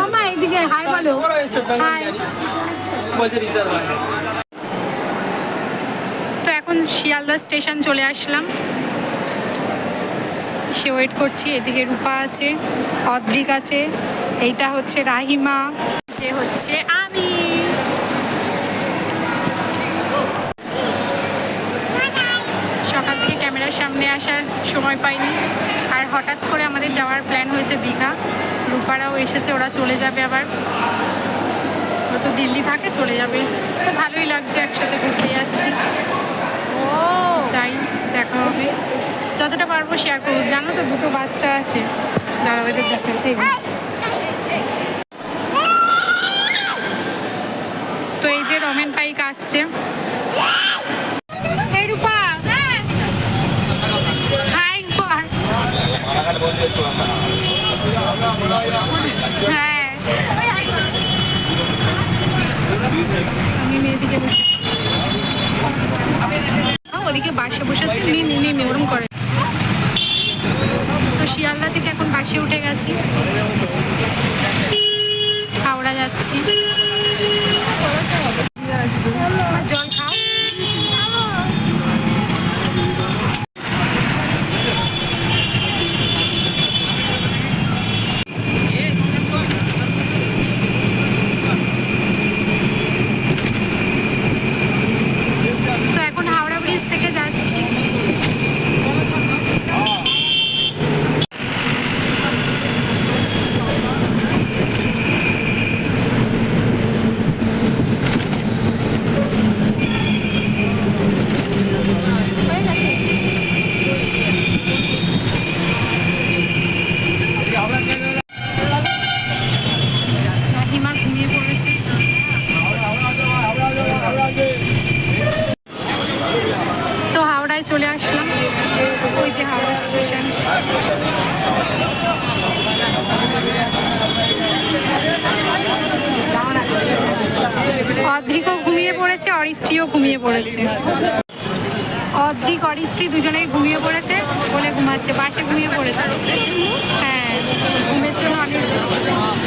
মামা এইদিকে হাই বলো। তো এখন শিয়ালদা স্টেশন চলে আসলাম, সে ওয়েট করছি। এদিকে রূপা আছে, অদ্রিক আছে, এইটা হচ্ছে রাহিমা, যে হচ্ছে আমি। সকাল থেকে ক্যামেরার সামনে আসার সময় পাইনি, আর হঠাৎ করে আমাদের যাওয়ার প্ল্যান হয়েছে দীঘা। রূপারাও এসেছে, ওরা চলে যাবে আবার, ও তো দিল্লি থাকে, চলে যাবে। তো ভালোই লাগছে, একসাথে ঘুরতে যাচ্ছি। চাই দেখা হবে, যতটা পারবো শেয়ার করবো। জানো তো দুটো বাচ্চা আছে, দাঁড়াবাদের দেখাতে। তো এই যে রমেন পাইক আসছে। এই রূপা হাই কর। হ্যাঁ আমি মেয়েদিকে বসে, ওদিকে বাসে বসেছে, নিয়ে ওরম করে। তো শিয়ালদা থেকে এখন বাসে উঠে গেছি, হাওড়া যাচ্ছি। জল খাও। তো এখন হাওড়া ব্রিজ থেকে যাচ্ছি। হিমা ঘুমিয়ে পড়েছে। তো হাওড়ায় চলে আসলাম, ওই যে হাওড়া স্টেশন। অদ্রিকও ঘুমিয়ে পড়েছে, অরিত্রীও ঘুমিয়ে পড়েছে। অদ্রিক অরিত্রী দুজনেই ঘুমিয়ে পড়েছে, বলে ঘুমাচ্ছে, বাসে ঘুমিয়ে পড়েছে। হ্যাঁ, ঘুমের জন্য অনেক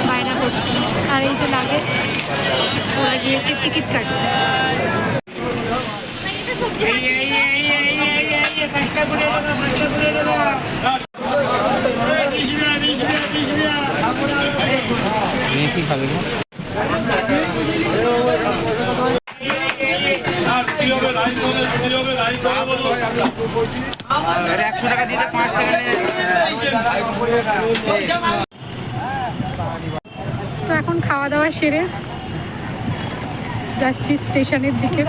বায়না করছে। আর এই যে লাগেজ, ওরা গিয়েছে টিকিট কাটতে। কি খাবে? अरे 100 টাকা দিয়ে 5 টাকা নিয়ে। তো এখন খাওয়া দাওয়া সেরে যাচ্ছি স্টেশনের দিকে।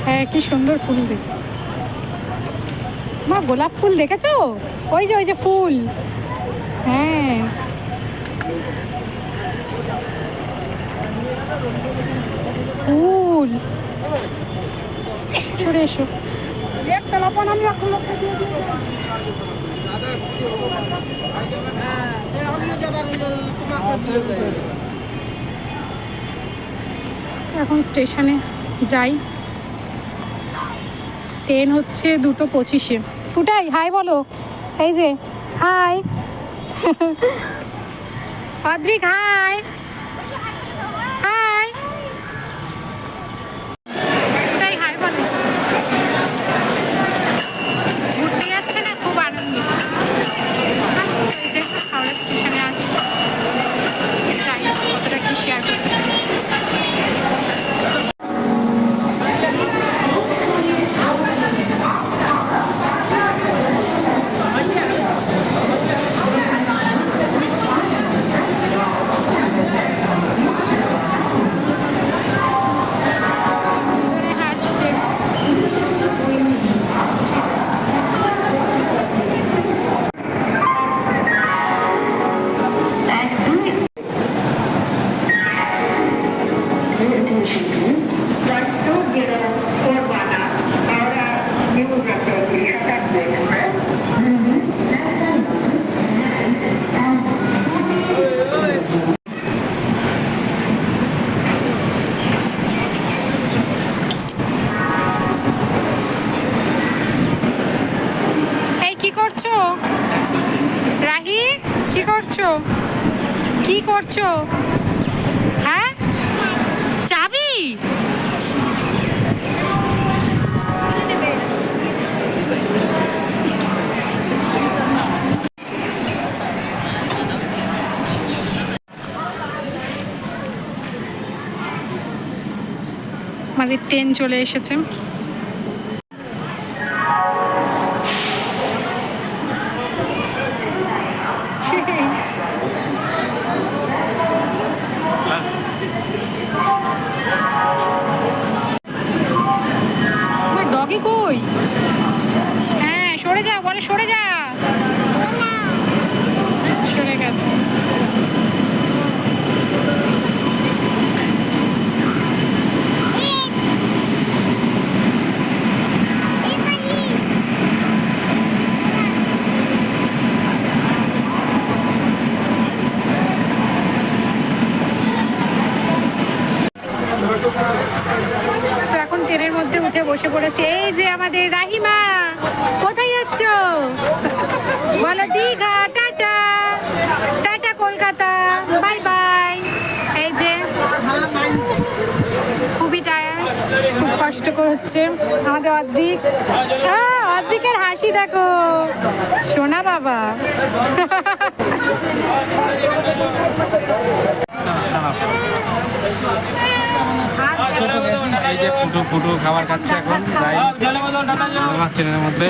হ্যাঁ, কি সুন্দর ফুল দেখে। মা গোলাপ ফুল দেখেছো? ওই যে ফুল। হ্যাঁ, ফুল। সরে এসো। একটা লপন আমি এখন এখন স্টেশনে যাই। ট্রেন হচ্ছে 2:25-এ। ফুটাই হাই বলো। এই যে হাই। অদ্রিক হাই। হাই ফুটাই হাই বলো। ঘুরতে যাচ্ছে না, খুব আনন্দ। এই যে হাওড়া স্টেশনে আছি, যাই কতটা কি শেয়ার করতে পারি। করছো? হ্যাঁ, চাবি? আমাদের ট্রেন চলে এসেছে। ডগি কই? হ্যাঁ, সরে যা, বলে সরে যা। সরে গেছে। তো এখন ট্রেনের মধ্যে উঠে বসে পড়েছে এই যে আমাদের রাহিমা। কোথায় যাচ্ছ? বলো Digha, tata tata Kolkata, bye bye. এই যে খুবই টায়ার, খুব কষ্ট করছে আমাদের অদ্রিক। অদ্রিকের হাসি দেখো, সোনা বাবা। এই যে ফুটু ফুটু খাবার খাচ্ছে এখন আমার ট্রেনের মধ্যে।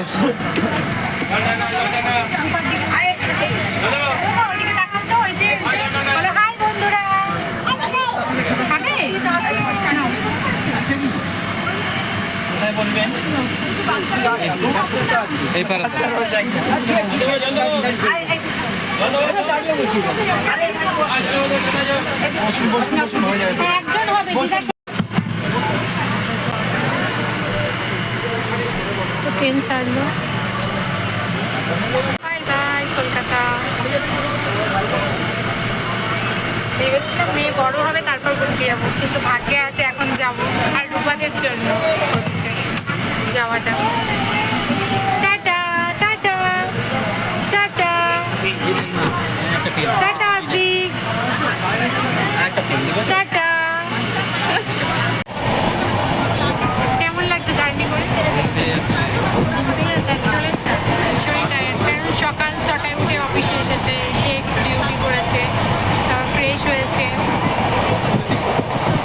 এই পারে একজন হবে। ট্রেন ছাড়লো, বাই বাই কলকাতা। ভেবেছিলাম মেয়ে বড় হবে তারপর ঘুরতে যাবো, কিন্তু ভাগ্যে আছে এখন যাবো। আর রূপাদের জন্য হচ্ছে যাওয়াটা। টাটা টাটা টাটা টাটা দিক টাটা। কেমন লাগছে জার্নি করে? শরীর টায়ার্ড, কারণ সকাল 6টায় উঠে অফিসে এসেছে, সে একটু ডিউটি করেছে, তারপর ফ্রেশ হয়েছে।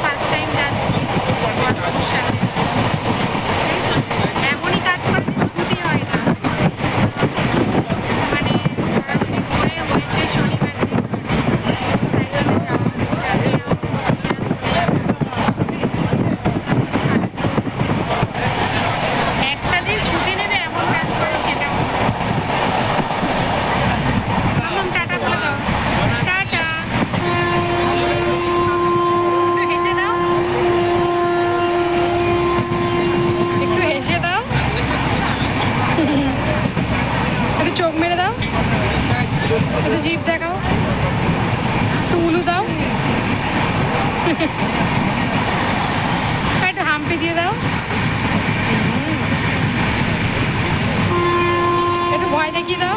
ফার্স্ট টাইম যাচ্ছি বন্ধুদের সাথে। এমনই কাজ করে ছুটি হয় না, মানে ঘোরাঘুরি করে হয়েছে শনিবার দিন, তাই জন্য একটা দিন ছুটি নেবে এমন কাজ করে, সেটাও টাটা বলে দাও। টাটা, একটু হেসে দাও, একটু হেসে দাও, একটু চোখ মেরে দাও, একটু জিভ দেখাও, একটু উলু দাও, একটু হাম্পি দিয়ে দাও, একটু ভয় দেখিয়ে দাও।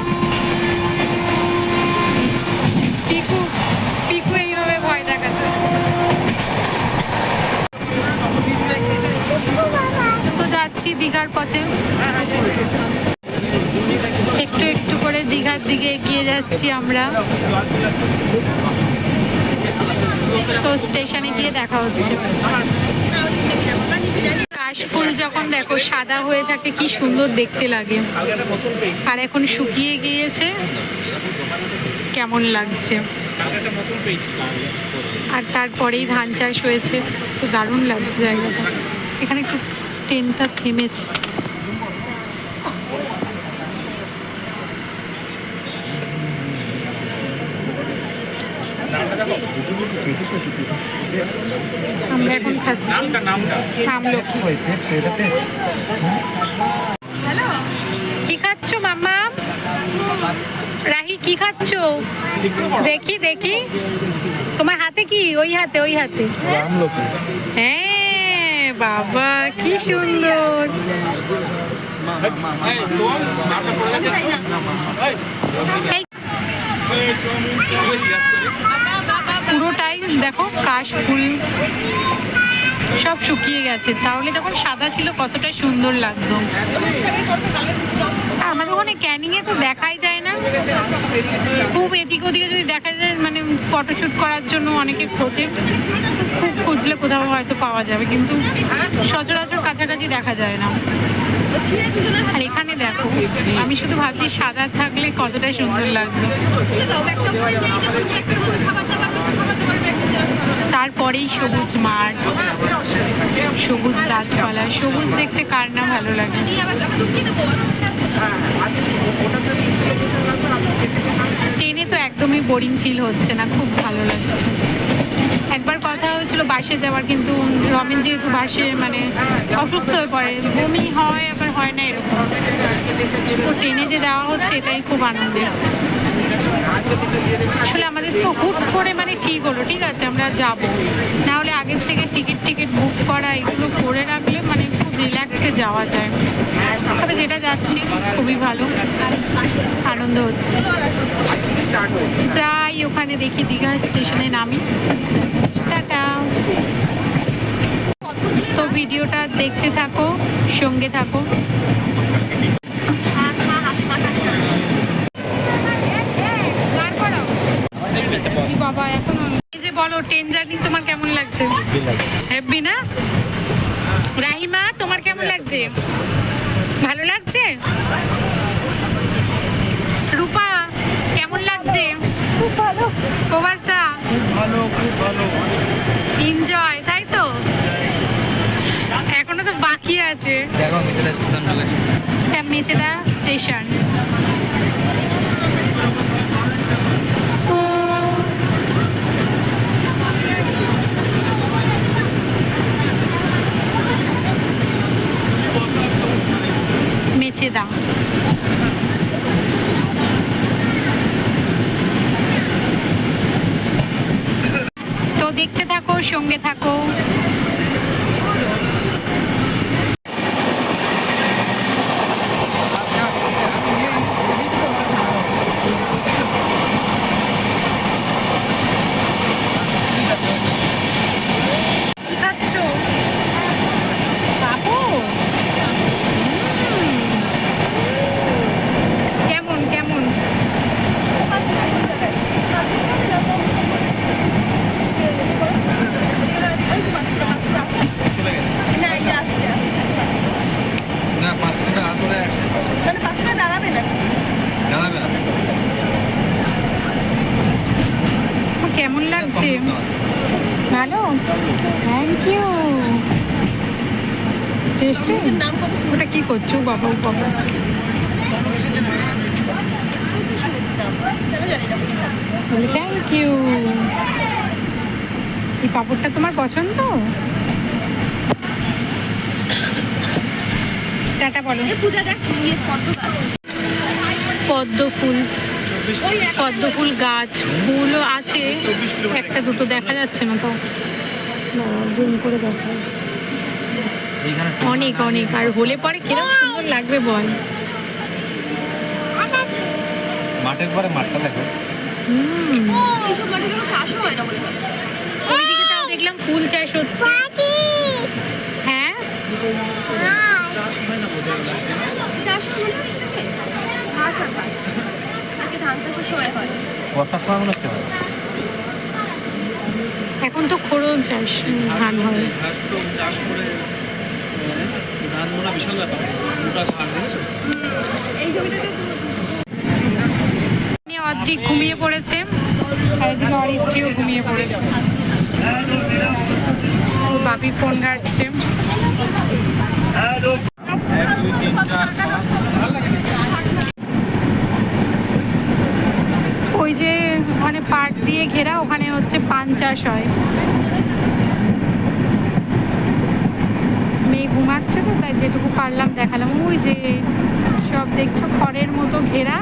পিকু পিকু এইভাবে ভয় দেখাতো। তো যাচ্ছি দীঘার পথে, একটু একটু করে দীঘার দিকে এগিয়ে যাচ্ছি আমরা। তো স্টেশনে গিয়ে দেখা হচ্ছে। কাশফুল যখন দেখো সাদা হয়ে থাকে কি সুন্দর দেখতে লাগে, আর এখন শুকিয়ে গিয়েছে, কেমন লাগছে। আর তারপরেই ধান চাষ হয়েছে, তো দারুণ লাগছে জায়গাটা। এখানে একটু ট্রেনটা থেমেছে। আমরা এখন খাচ্ছি আমলকি। কি খাচ্ছ মাম্মা? রাহি কি খাচ্ছ? দেখি দেখি তোমার হাতে কি? ওই হাতে, ওই হাতে। হ্যাঁ বাবা কি সুন্দর। এই দেখো কাশ ফুল সব শুকিয়ে গেছে, তাহলে যখন সাদা ছিল কতটা সুন্দর লাগতো। আমাদের ওখানে ক্যানিংয়ে তো দেখাই যায় না, খুব এদিক ওদিকে যদি দেখা যায় মানে ফটোশ্যুট করার জন্য অনেকে খোঁজে, খুব খুঁজলে কোথাও হয়তো পাওয়া যাবে, কিন্তু সচরাচর কাছাকাছি দেখা যায় না। আর এখানে দেখো, আমি শুধু ভাবছি সাদা থাকলে কতটা সুন্দর লাগবে। তারপরেই সবুজ মাঠ, সবুজ গাছপালা, সবুজ দেখতে কার না ভালো লাগে। ট্রেনে তো একদমই বোরিং ফিল হচ্ছে না, খুব ভালো লাগছে। একবার কথা হয়েছিল বাসে যাওয়ার, কিন্তু রমেন যেহেতু বাসে মানে অসুস্থ হয়ে পড়ে, বমি হয় আবার হয় না এরকম, তো ট্রেনে যে যাওয়া হচ্ছে এটাই খুব আনন্দের। আসলে আমাদের তো হুট করে মানে ঠিক হলো, ঠিক আছে আমরা যাব, না হলে আগের থেকে টিকিট বুক করা এগুলো করে রাখলে মানে খুব রিল্যাক্সে যাওয়া যায়। তবে যেটা যাচ্ছি খুবই ভালো, আনন্দ হচ্ছে। যাই ওখানে দেখি, দীঘা স্টেশনে নামি। টাটা। তো ভিডিওটা দেখতে থাকো, সঙ্গে থাকো। বাবা এখন এই যে বলো, ট্রেন জার্নি তোমার কেমন লাগছে? হ্যাপি না? রাহিমা তোমার কেমন লাগছে? ভালো লাগছে? রূপা কেমন লাগছে? খুব ভালো, প্রবাসদা খুব ভালো। এনজয়, তাই তো? এখনো তো বাকি আছে। দেখো মেচেদা স্টেশন বলেছে। এটা মেচেদা স্টেশন। মেচেদা। তো দেখতে থাকো, সঙ্গে থাকো। কি খাচ্ছো? বাবু কেমন কেমন? না 5 মিনিট আসলে দাঁড়াবে না। জানাবে না। কেমন লাগছে? ভালো, থ্যাংক ইউ। টেস্টি। ওটা কি করছো বাবা? বাবা থ্যাংক ইউ। এই পাপড়টা তোমার পছন্দ? টাটা বলো। পূজা দেখ পদ্ম ফুল, পদ্ম ফুল গাছ, ফুলও আছে, একটা দুটো দেখা যাচ্ছে না তো, জুম করে দেখা। অনেক অনেক, আর হলে পরে কিরকম সুন্দর লাগবে বল। মাঠের পরে মাঠটা দেখো। এইসব মাঠে কোনো চাষও হয় না বলে। ওইদিকে তাও দেখলাম ফুল চাষ হচ্ছে। হ্যাঁ চাষ হয় না মনে হচ্ছে নাকি? ঘাস আর ঘাস। আগে ধান চাষের সময় হয়। বর্ষার সময় মনে হচ্ছে ভালো। এখন তো খোড়ন চাষ, ধান হয়। ঘাস তো চাষ করে ধান বোনা বিশাল ব্যাপার, গোটা ধান দেখেছো? এই জমিটাতে অর্ধেক ঘুমিয়ে পড়েছে, আর এদিকে অরিত্রিও ঘুমিয়ে পড়েছে। ওর বাপি ফোন ঘাটছে। 1 2 3 4 5 ওই যে ওখানে পাট দিয়ে ঘেরা, ওখানে হচ্ছে পান চাষ হয়। মেয়ে ঘুমাচ্ছে তো, তাই যেটুকু পারলাম দেখালাম। ওই যে সব দেখছো খড়ের মতো ঘেরা,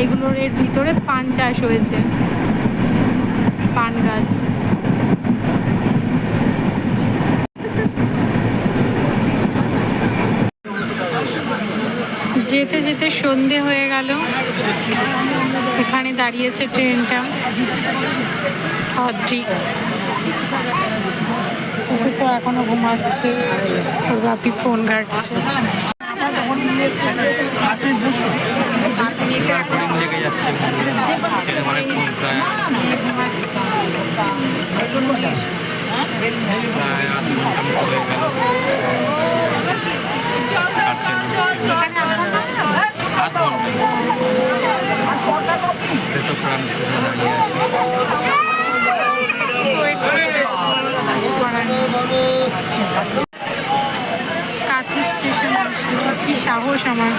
এগুলোর এর ভিতরে পান চাষ হয়েছে, পান গাছ। যেতে যেতে সন্ধে হয়ে গেল। এখানে দাঁড়িয়েছে ট্রেনটা। অদ্রিক কুকুর তো এখনো ঘুমাচ্ছে, ওর বাপি ফোন ঘাটছে। বোর্ডিং লেগে যাচ্ছে মানে ফোন প্রায় আধ ঘন্টা মতো হয়ে গেল ছাড়ছে না, আধ ঘন্টা এসব প্রাণ দাঁড়িয়ে আছে। কাঁথি স্টেশন আসলে কি সাহস আমার।